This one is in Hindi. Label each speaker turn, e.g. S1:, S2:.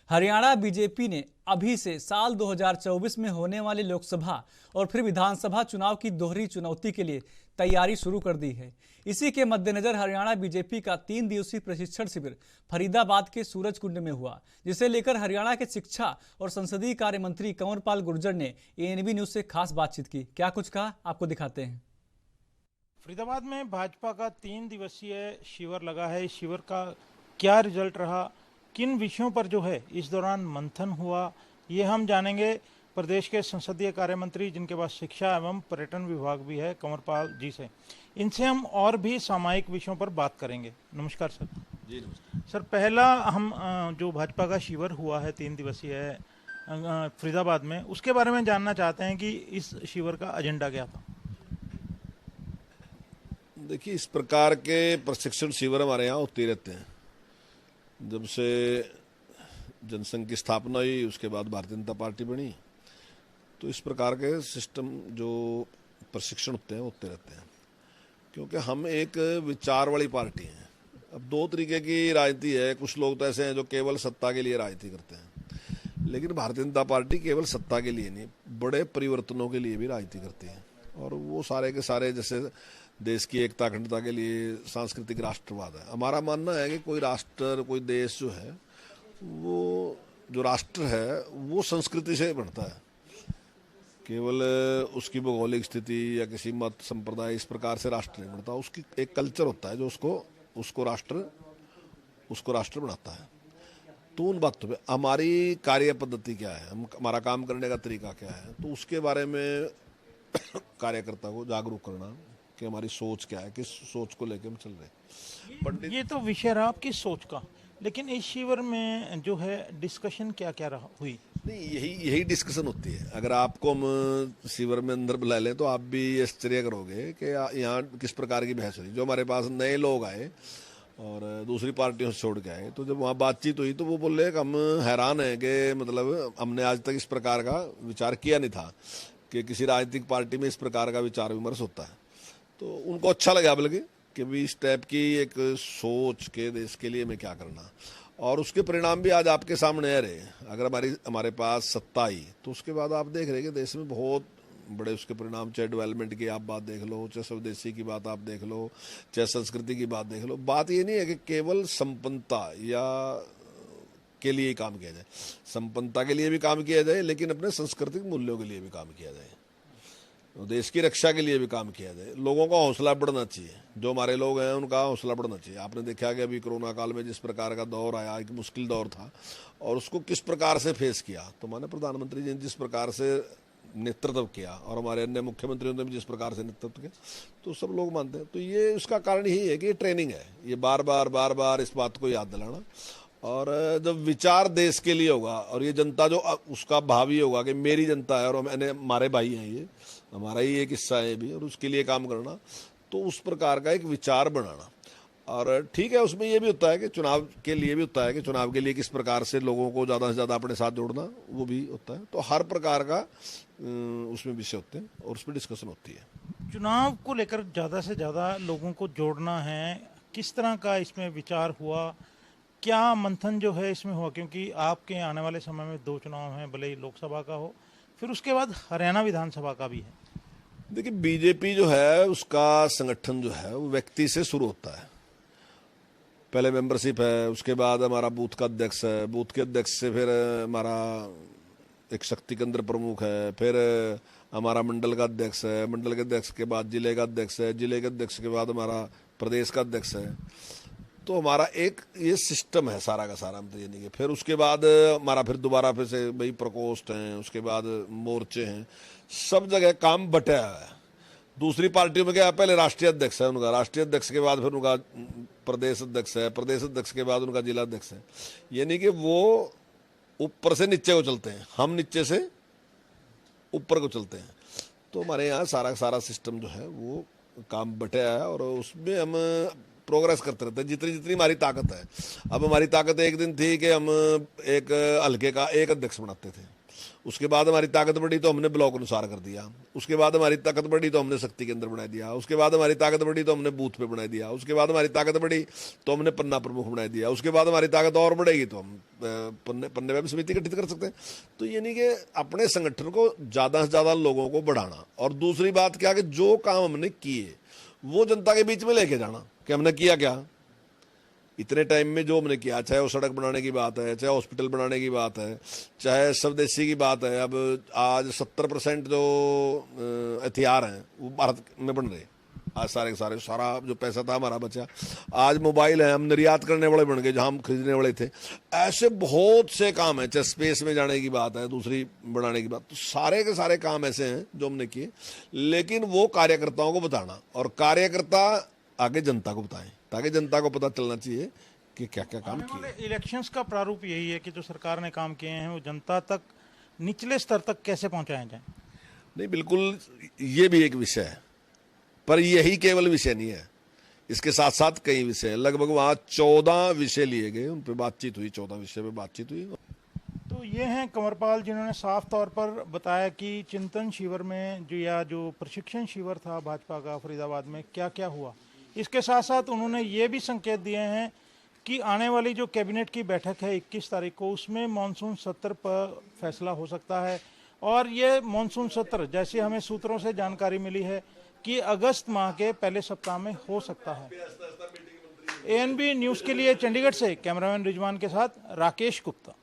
S1: हरियाणा बीजेपी ने अभी से साल 2024 में होने वाले लोकसभा और फिर विधानसभा चुनाव की दोहरी चुनौती के लिए तैयारी शुरू कर दी है। इसी के मद्देनजर हरियाणा बीजेपी का 3 दिवसीय प्रशिक्षण शिविर फरीदाबाद के सूरजकुंड में हुआ, जिसे लेकर हरियाणा के शिक्षा और संसदीय कार्य मंत्री कंवरपाल गुर्जर ने एएनबी न्यूज से खास बातचीत की। क्या कुछ कहा, आपको दिखाते हैं।
S2: फरीदाबाद में भाजपा का 3 दिवसीय शिविर लगा है। इस शिविर का क्या रिजल्ट रहा, किन विषयों पर जो है इस दौरान मंथन हुआ, ये हम जानेंगे प्रदेश के संसदीय कार्य मंत्री, जिनके पास शिक्षा एवं पर्यटन विभाग भी है, कंवरपाल जी से। इनसे हम और भी सामायिक विषयों पर बात करेंगे। नमस्कार सर।
S3: जी नमस्कार
S2: सर, पहला हम जो भाजपा का शिविर हुआ है 3 दिवसीय फरीदाबाद में, उसके बारे में जानना चाहते हैं कि इस शिविर का एजेंडा क्या था।
S3: देखिए, इस प्रकार के प्रशिक्षण शिविर हमारे यहाँ होते रहते हैं। जब से जनसंघ की स्थापना हुई, उसके बाद भारतीय जनता पार्टी बनी, तो इस प्रकार के सिस्टम जो प्रशिक्षण होते रहते हैं, क्योंकि हम एक विचार वाली पार्टी हैं। अब दो तरीके की राजनीति है। कुछ लोग तो ऐसे हैं जो केवल सत्ता के लिए राजनीति करते हैं, लेकिन भारतीय जनता पार्टी केवल सत्ता के लिए नहीं, बड़े परिवर्तनों के लिए भी राजनीति करती है। और वो सारे के सारे, जैसे देश की एकता अखंडता के लिए सांस्कृतिक राष्ट्रवाद है। हमारा मानना है कि कोई राष्ट्र, कोई देश जो है, वो जो राष्ट्र है वो संस्कृति से बनता है। केवल उसकी भौगोलिक स्थिति या किसी मत संप्रदाय, इस प्रकार से राष्ट्र नहीं बनता। उसकी एक कल्चर होता है जो उसको राष्ट्र बनाता है। तो उन बातों पे हमारी कार्य पद्धति क्या है, हमारा काम करने का तरीका क्या है, तो उसके बारे में कार्यकर्ता को जागरूक करना कि हमारी सोच क्या है, किस सोच को लेकर हम चल रहे हैं।
S2: ये तो विषय रहा आपकी सोच का, लेकिन इस शिविर में जो है डिस्कशन क्या क्या रहा हुई।
S3: नहीं, यही डिस्कशन होती है। अगर आपको हम शिविर में अंदर बुला लें तो आप भी आश्चर्य करोगे कि यहाँ किस प्रकार की बहस हुई। जो हमारे पास नए लोग आए और दूसरी पार्टियों से छोड़ के आए, तो जब वहाँ बातचीत हुई तो वो बोले कि हम हैरान हैं कि मतलब हमने आज तक इस प्रकार का विचार किया नहीं था कि किसी राजनीतिक पार्टी में इस प्रकार का विचार विमर्श होता है। तो उनको अच्छा लगा, बल्कि कि भी इस टाइप की एक सोच के देश के लिए मैं क्या करना, और उसके परिणाम भी आज आपके सामने आ रहे हैं। अगर हमारे पास सत्ता आई तो उसके बाद आप देख रहे हैं कि देश में बहुत बड़े उसके परिणाम, चाहे डेवलपमेंट की आप बात देख लो, चाहे स्वदेशी की बात आप देख लो, चाहे संस्कृति की बात देख लो। बात ये नहीं है कि केवल संपन्नता या के लिए ही काम किया जाए, संपन्नता के लिए भी काम किया जाए, लेकिन अपने सांस्कृतिक मूल्यों के लिए भी काम किया जाए, देश की रक्षा के लिए भी काम किया जाए। लोगों का हौसला बढ़ना चाहिए, जो हमारे लोग हैं उनका हौसला बढ़ना चाहिए। आपने देखा कि अभी कोरोना काल में जिस प्रकार का दौर आया, एक मुश्किल दौर था, और उसको किस प्रकार से फेस किया, तो माने प्रधानमंत्री जी ने जिस प्रकार से नेतृत्व किया और हमारे अन्य मुख्यमंत्रियों ने भी जिस प्रकार से नेतृत्व किया, तो सब लोग मानते हैं। तो ये उसका कारण यही है कि ये ट्रेनिंग है, ये बार बार इस बात को याद दिलाना। और जब विचार देश के लिए होगा और ये जनता जो उसका भावी होगा कि मेरी जनता है और हमारे भाई हैं, ये हमारा ही एक हिस्सा है भी, और उसके लिए काम करना, तो उस प्रकार का एक विचार बनाना। और ठीक है, उसमें ये भी होता है कि चुनाव के लिए भी होता है कि चुनाव के लिए किस प्रकार से लोगों को ज़्यादा से ज़्यादा अपने साथ जोड़ना, वो भी होता है। तो हर प्रकार का उसमें विषय होते हैं और उसमें डिस्कशन होती है।
S2: चुनाव को लेकर ज़्यादा से ज़्यादा लोगों को जोड़ना है, किस तरह का इसमें विचार हुआ, क्या मंथन जो है इसमें हुआ, क्योंकि आपके आने वाले समय में 2 चुनाव हैं, भले ही लोकसभा का हो, फिर उसके बाद हरियाणा विधानसभा का भी है।
S3: देखिए, बीजेपी जो है उसका संगठन जो है वो व्यक्ति से शुरू होता है। पहले मेंबरशिप है, उसके बाद हमारा बूथ का अध्यक्ष है, बूथ के अध्यक्ष से फिर हमारा एक शक्ति केंद्र प्रमुख है, फिर हमारा मंडल का अध्यक्ष है, मंडल के अध्यक्ष के बाद जिले का अध्यक्ष है, जिले के अध्यक्ष के बाद हमारा प्रदेश का अध्यक्ष है। तो हमारा एक ये सिस्टम है सारा का सारा, मतलब ये नहीं कि फिर उसके बाद हमारा फिर दोबारा फिर से भाई प्रकोष्ठ हैं, उसके बाद मोर्चे हैं, सब जगह काम बटा है। दूसरी पार्टियों में क्या, पहले राष्ट्रीय अध्यक्ष है उनका, राष्ट्रीय अध्यक्ष के बाद फिर उनका प्रदेश अध्यक्ष है, प्रदेश अध्यक्ष के बाद उनका जिला अध्यक्ष है। ये नहीं कि वो ऊपर से नीचे को चलते हैं, हम नीचे से ऊपर को चलते हैं। तो हमारे यहाँ सारा सारा सिस्टम जो है वो काम बटा है और उसमें हम प्रोग्रेस करते रहते हैं जितनी जितनी हमारी ताकत है। अब हमारी ताकत एक दिन थी कि हम एक हल्के का एक अध्यक्ष बनाते थे, उसके बाद हमारी ताकत बढ़ी तो हमने ब्लॉक अनुसार कर दिया, उसके बाद हमारी ताकत बढ़ी तो हमने शक्ति केंद्र बना दिया, उसके बाद हमारी ताकत बढ़ी तो हमने बूथ पे बना दिया, उसके बाद हमारी ताकत बढ़ी तो हमने पन्ना प्रमुख बना दिया, उसके बाद हमारी ताकत और बढ़ेगी तो हम पन्ने में भी समिति गठित कर सकते हैं। तो यानी कि अपने संगठन को ज़्यादा से ज़्यादा लोगों को बढ़ाना, और दूसरी बात क्या कि जो काम हमने किए वो जनता के बीच में लेके जाना कि हमने किया क्या इतने टाइम में, जो हमने किया, चाहे वो सड़क बनाने की बात है, चाहे हॉस्पिटल बनाने की बात है, चाहे स्वदेशी की बात है। अब आज 70% जो हथियार हैं वो भारत में बन रहे, आज सारे के सारे, सारा जो पैसा था हमारा बचा, आज मोबाइल है, हम निर्यात करने वाले बन गए जहाँ हम खरीदने वाले थे। ऐसे बहुत से काम हैं, चाहे स्पेस में जाने की बात है, दूसरी बढ़ाने की बात, तो सारे के सारे काम ऐसे हैं जो हमने किए, लेकिन वो कार्यकर्ताओं को बताना, और कार्यकर्ता आगे जनता को बताएं ताकि जनता को पता चलना चाहिए कि क्या क्या काम किए।
S2: इलेक्शंस का प्रारूप यही है कि जो सरकार ने काम किए हैं वो जनता तक, निचले स्तर तक कैसे पहुंचाए जाएं?
S3: नहीं, बिल्कुल ये भी एक विषय है, पर यही केवल विषय नहीं है, इसके साथ साथ कई विषय हैं। लगभग वहाँ 14 विषय लिए गए, उन पर बातचीत हुई, 14 विषय पे बातचीत हुई।
S2: तो ये हैं कंवरपाल जिन्होंने साफ तौर पर बताया कि चिंतन शिविर में जो प्रशिक्षण शिविर था भाजपा का फरीदाबाद में क्या क्या हुआ। इसके साथ साथ उन्होंने ये भी संकेत दिए हैं कि आने वाली जो कैबिनेट की बैठक है 21 तारीख को, उसमें मानसून सत्र पर फैसला हो सकता है, और ये मानसून सत्र जैसे हमें सूत्रों से जानकारी मिली है कि अगस्त माह के पहले सप्ताह में हो सकता है। ANB न्यूज़ के लिए चंडीगढ़ से कैमरामैन रिजवान के साथ राकेश गुप्ता।